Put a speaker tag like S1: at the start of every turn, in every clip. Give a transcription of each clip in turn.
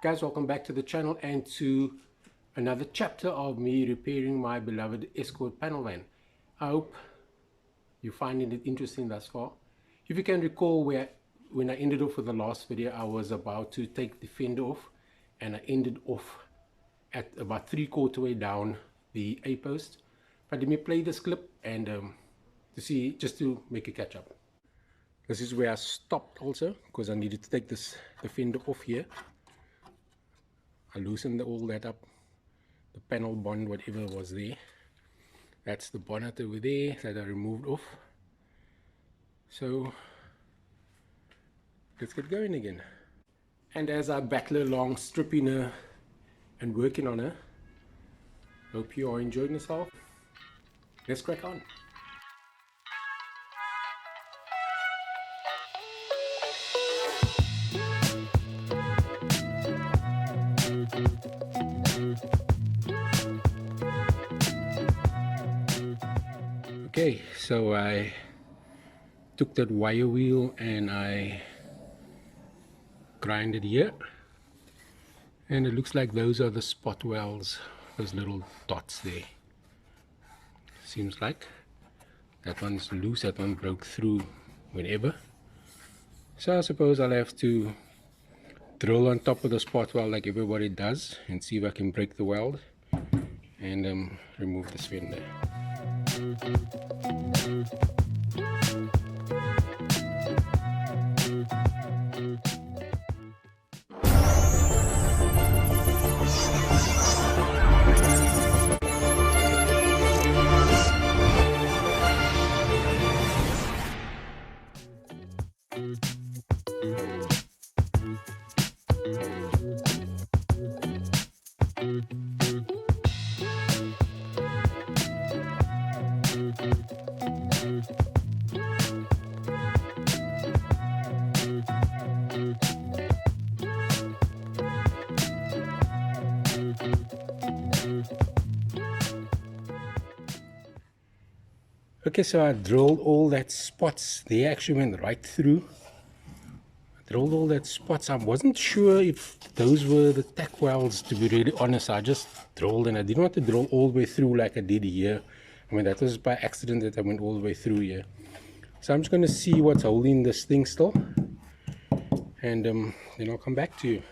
S1: Guys, welcome back to the channel and to another chapter of me repairing my beloved Escort panel van. I hope you're finding it interesting thus far. If you can recall, when I ended off with the last video, I was about to take the fender off, and I ended off at about 3/4 way down the A post. But let me play this clip and to see, just to make a catch up. This is where I stopped also, because I needed to take the fender off here. I loosened all that up, the panel bond, whatever was there. That's the bonnet over there that I removed off. So let's get going again. And as I battle along, stripping her and working on her, hope you are enjoying yourself. Let's crack on. Okay, so I took that wire wheel and I grinded here, and it looks like those are the spot welds, those little dots there. Seems like that one's loose, that one broke through whenever. So I suppose I'll have to drill on top of the spot weld like everybody does and see if I can break the weld and remove this fender. Okay, so I drilled all that spots. They actually went right through. I drilled all that spots. I wasn't sure if those were the tack welds, to be really honest. I just drilled, and I didn't want to drill all the way through like I did here. I mean, that was by accident that I went all the way through here. So I'm just going to see what's holding this thing still, and then I'll come back to you.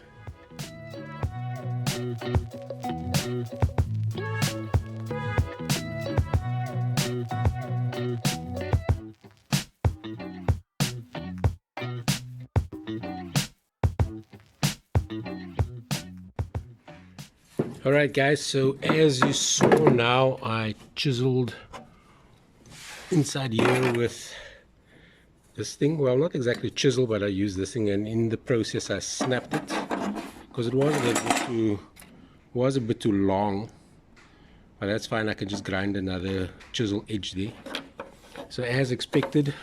S1: Alright guys, so as you saw now, I chiseled inside here with this thing. Well, not exactly chisel, but I used this thing, and in the process I snapped it because it was a bit too long. But that's fine, I can just grind another chisel edge there. So as expected,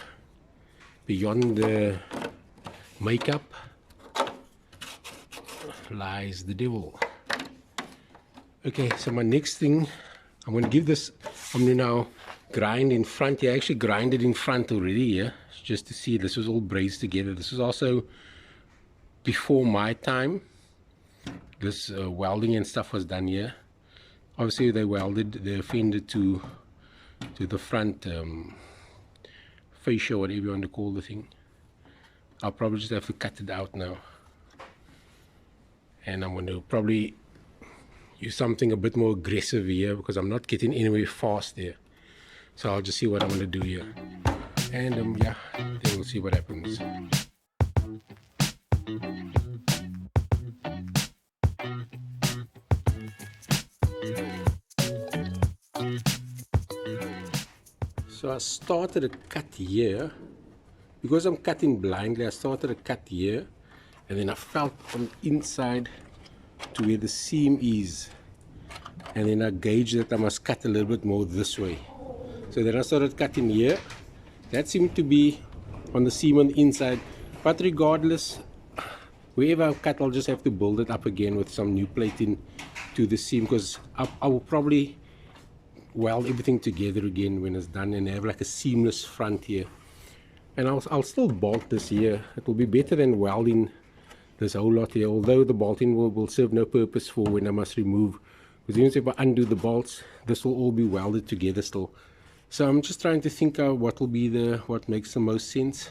S1: beyond the makeup lies the devil. Okay, so my next thing, I'm going to give this, I'm going to now grind in front here. I actually grinded in front already here, just to see. This was all braced together. This was also before my time. This welding and stuff was done here. Obviously they welded the fender to the front fascia, whatever you want to call the thing. I'll probably just have to cut it out now. And I'm going to probably use something a bit more aggressive here because I'm not getting anywhere fast there. So I'll just see what I'm going to do here, and yeah, then we'll see what happens. So I started a cut here because I'm cutting blindly. I started a cut here, and then I felt on the inside to where the seam is, and then I gauged that I must cut a little bit more this way. So then I started cutting here. That seemed to be on the seam on the inside, but regardless, wherever I cut, I'll just have to build it up again with some new plating to the seam, because I will probably weld everything together again when it's done and have like a seamless front here. And I'll still bolt this here. It will be better than welding this whole lot here, although the bolting will serve no purpose for when I must remove, because even if I undo the bolts, this will all be welded together still. So I'm just trying to think out what will be what makes the most sense.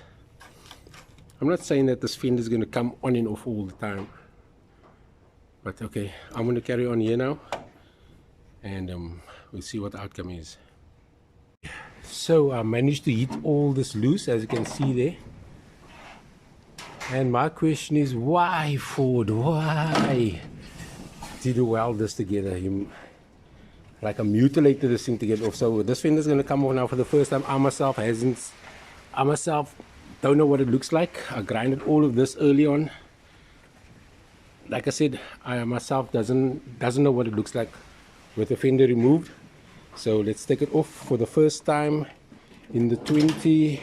S1: I'm not saying that this fender is going to come on and off all the time, but okay, I'm going to carry on here now, and we'll see what the outcome is. So I managed to hit all this loose, as you can see there. And my question is, why, Ford? Why did you weld this together? Like I mutilated this thing to get off. So this fender is going to come off now for the first time. I myself don't know what it looks like. I grinded all of this early on. Like I said, I myself doesn't know what it looks like with the fender removed. So let's take it off for the first time in the 25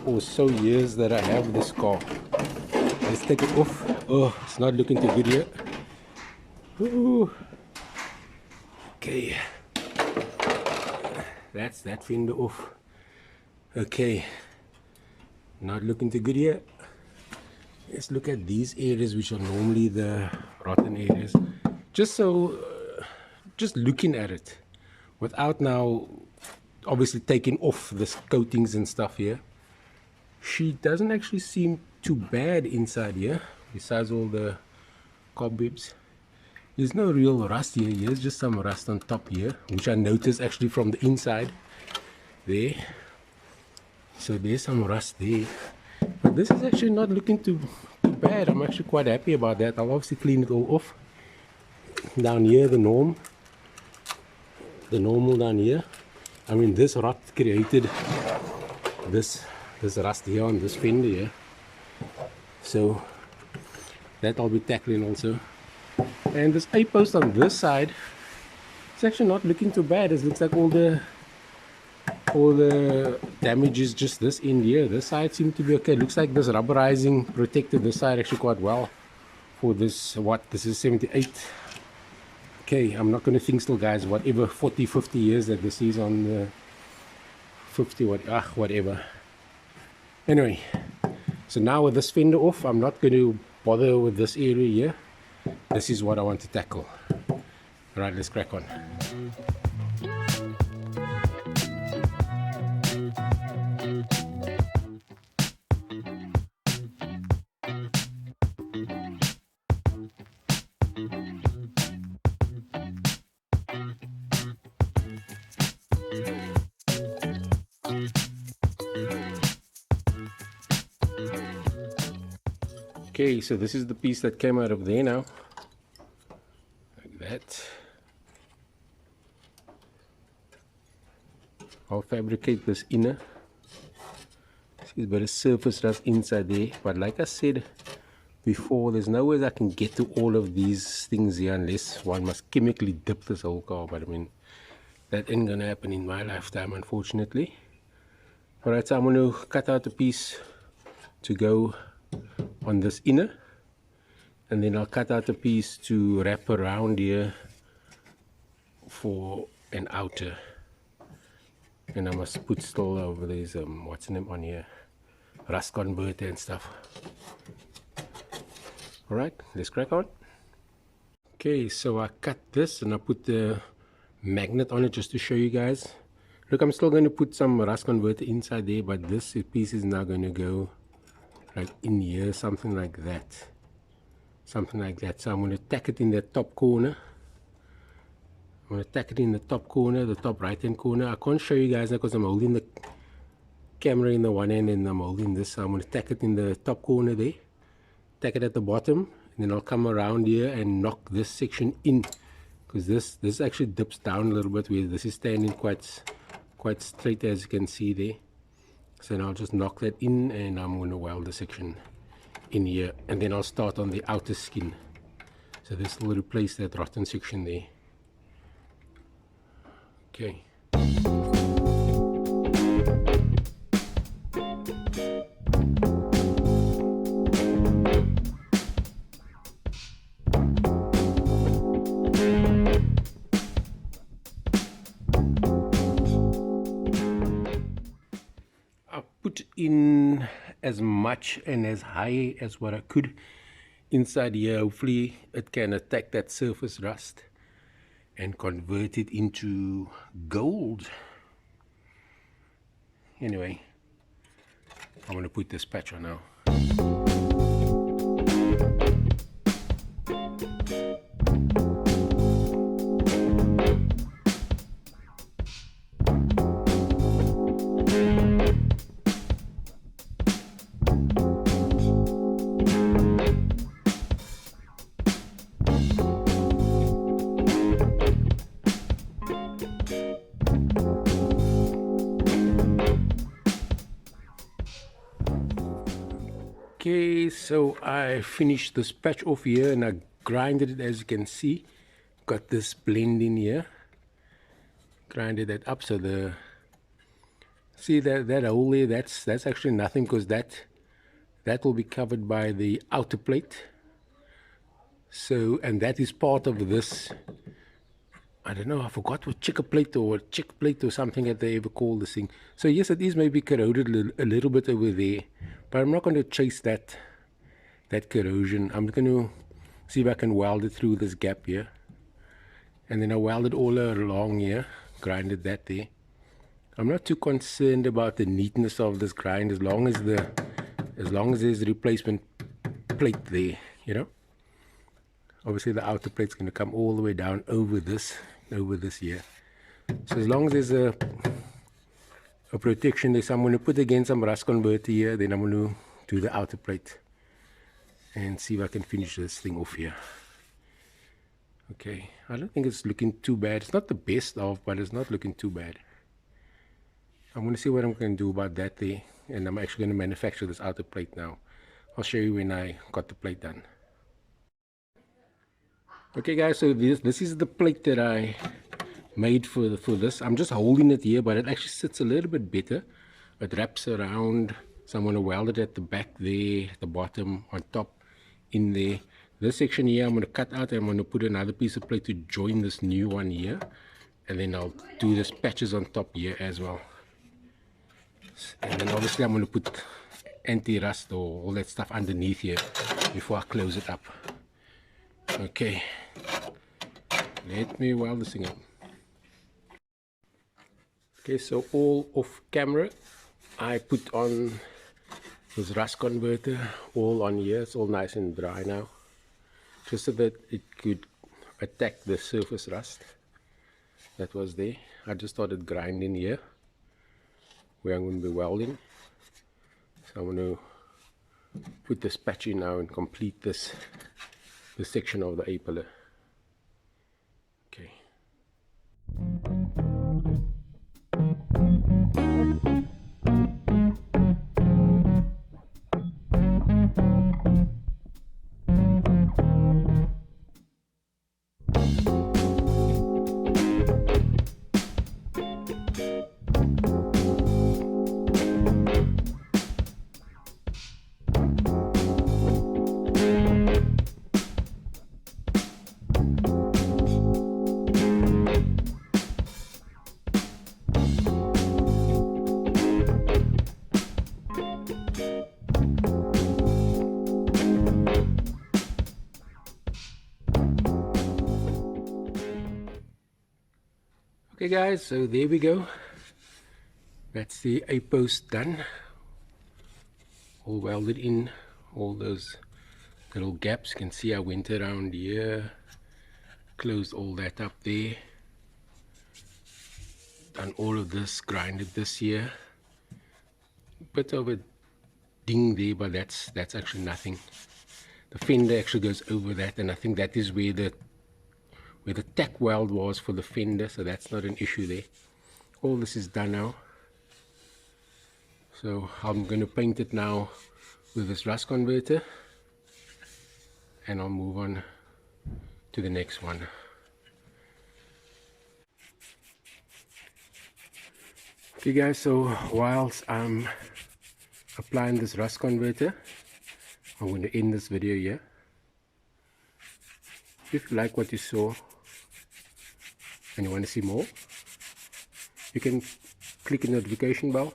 S1: or so years that I have this car. Let's take it off. Oh, it's not looking too good yet. Ooh. Okay, that's that fender off. Okay, not looking too good yet. Let's look at these areas, which are normally the rotten areas. Just looking at it without now obviously taking off this coatings and stuff here, she doesn't actually seem too bad inside here, besides all the cobwebs. There's no real rust here. Here's just some rust on top here, which I noticed actually from the inside there. So there's some rust there, but this is actually not looking too bad. I'm actually quite happy about that. I'll obviously clean it all off. Down here, the normal down here. I mean, this rot created this rust here on this fender here. So that I'll be tackling also. And this A-post on this side, it's actually not looking too bad. It looks like all the damage is just this end here. This side seemed to be okay. Looks like this rubberizing protected this side actually quite well for this. This is 78. Okay, I'm not going to think still, guys, whatever 40-50 years that this is on the 50 whatever. Anyway, so now with this fender off, I'm not going to bother with this area here. This is what I want to tackle. Alright, let's crack on. Okay, so this is the piece that came out of there now. Like that. I'll fabricate this inner. See a bit of surface rust inside there, but like I said before, there's no way I can get to all of these things here unless one must chemically dip this whole car. But I mean, that ain't gonna happen in my lifetime, unfortunately. Alright, so I'm gonna cut out a piece to go on this inner, and then I'll cut out a piece to wrap around here for an outer. And I must put still over these what's the name on here, rust converter and stuff. Alright, let's crack on. Okay, so I cut this and I put the magnet on it just to show you guys. Look, I'm still going to put some rust converter inside there, but this piece is now going to go like in here, something like that. So I'm going to tack it in the top corner. I'm going to tack it in the top corner, the top right hand corner. I can't show you guys now because I'm holding the camera in the one hand and I'm holding this. So I'm going to tack it in the top corner there, tack it at the bottom, and then I'll come around here and knock this section in, because this actually dips down a little bit where this is standing quite straight, as you can see there. So now I'll just knock that in and I'm going to weld the section in here, and then I'll start on the outer skin. So this will replace that rotten section there. Okay. I put in as much and as high as what I could inside here. Hopefully it can attack that surface rust and convert it into gold. Anyway, I'm going to put this patch on now. Okay, so I finished this patch off here and I grinded it, as you can see. Got this blend in here. Grinded that up, so the see that hole there, that's actually nothing, because that will be covered by the outer plate. So, and that is part of this, I don't know, I forgot what chick plate or something that they ever call this thing. So yes, it is maybe corroded a little bit over there, but I'm not going to chase that corrosion. I'm going to see if I can weld it through this gap here, and then I welded all along here, grinded that there. I'm not too concerned about the neatness of this grind, as long as there's a replacement plate there, you know. Obviously the outer plate's going to come all the way down over this here. So as long as there's a protection there, so I'm going to put again some rust converter here, then I'm going to do the outer plate and see if I can finish this thing off here. Okay, I don't think it's looking too bad. It's not the best of, but it's not looking too bad. I'm going to see what I'm going to do about that there, and I'm actually going to manufacture this outer plate now. I'll show you when I got the plate done. Okay guys, so this is the plate that I made for this. I'm just holding it here, but it actually sits a little bit better. It wraps around, so I'm going to weld it at the back there, the bottom, on top, in there. This section here I'm going to cut out, and I'm going to put another piece of plate to join this new one here, and then I'll do this patches on top here as well. And then obviously I'm going to put anti-rust or all that stuff underneath here before I close it up. Okay, let me weld this thing up. Okay, so all off camera, I put on this rust converter all on here. It's all nice and dry now, just so that it could attack the surface rust that was there. I just started grinding here where I'm going to be welding, so I'm going to put this patch in now and complete this section of the A-pillar. Okay. Okay guys, so there we go. That's the A-post done. All welded in, all those little gaps. You can see I went around here, closed all that up there, done all of this, grinded this here. Bit of a ding there, but that's actually nothing. The fender actually goes over that, and I think that is where the tack weld was for the fender, so that's not an issue there. All this is done now, so I'm going to paint it now with this rust converter, and I'll move on to the next one. Okay guys, so whilst I'm applying this rust converter, I'm going to end this video here. If you like what you saw and you want to see more, you can click the notification bell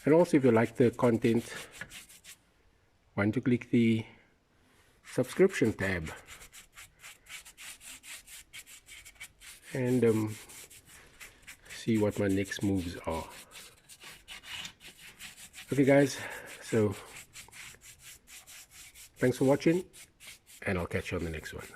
S1: And also, if you like the content, why don't you click the subscription tab and see what my next moves are. Okay guys, so thanks for watching, and I'll catch you on the next one.